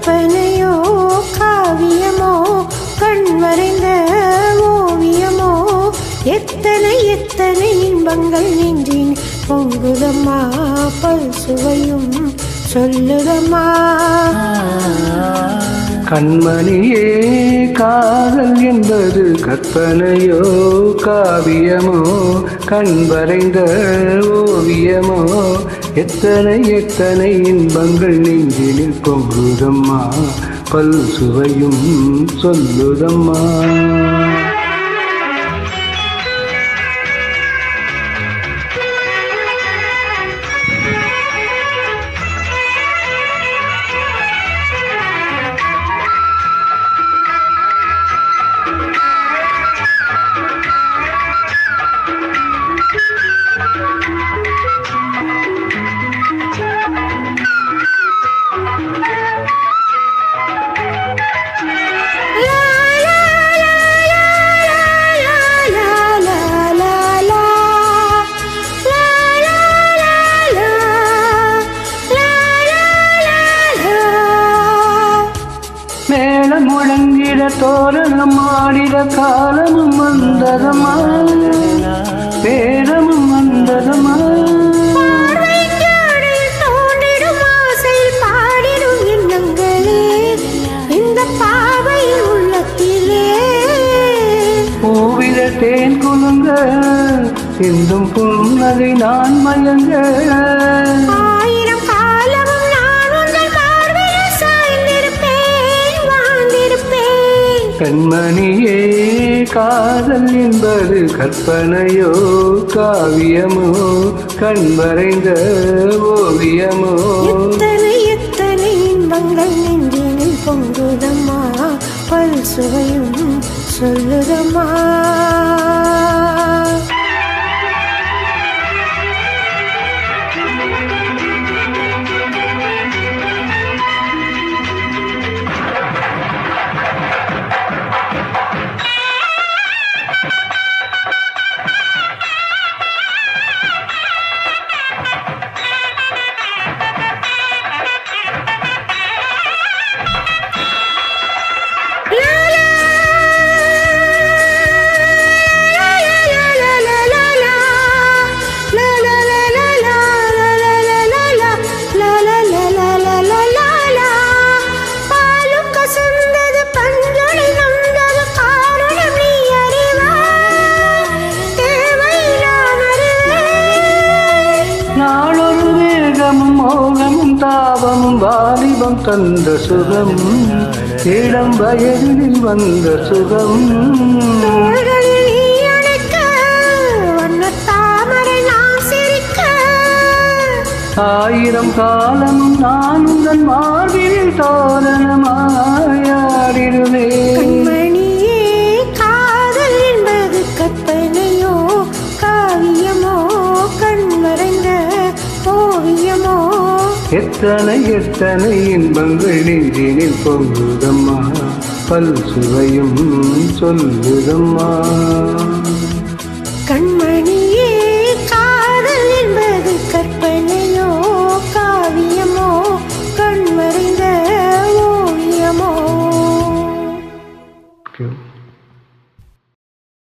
கற்பனையோ காவியமோ கண் வரைந்த ஓவியமோ எத்தனை எத்தனை இன்பங்கள் நெஞ்சின் பொங்குதம்மா பல் சுவையும் சொல்லுதம்மா கண்மணியே காதல் என்பது கற்பனையோ காவியமோ கண் வரைந்த ஓவியமோ எத்தனை எத்தனை இன்பங்கள் நெஞ்சினில் பொங்குதம்மா பல் சுவையும் சொல்லுதம்மா முழங்கிட தோரணம் ஆடிட காலமும் வந்ததமா பேரமும் வந்ததமா தோன்றிடும் ஆசை பாடிடும் எண்ணங்களே இந்த பாவை உள்ளத்திலே பூவில தேன் குலுங்க சிந்தும் புன்னகை நான் மயங்க கண்மணியே காதல் என்பது கற்பனையோ காவியமோ கண் வரைந்த ஓவியமோ எத்தனை எத்தனை இன்பங்கள் நெஞ்சினில் பொங்குதம்மா பல் சுவையும் சொல்லுதம்மா மோகமும் தாபமும் வாலிபம் தந்த சுகம் இளம் வயதில் வந்த சுகம் ஆயிரம் காலம் நான் உங்கள் மார்பில் தோரணமாயாடிடுவேன் காதல் என்பது கற்பனையோ காவியமோ கண் வரைந்த ஓவியமோ எத்தனை எத்தனை இன்பங்கள் நெஞ்சினில் பொங்குதம்மா பல் சுவையும் சொல்லுதம்மா கண்மணி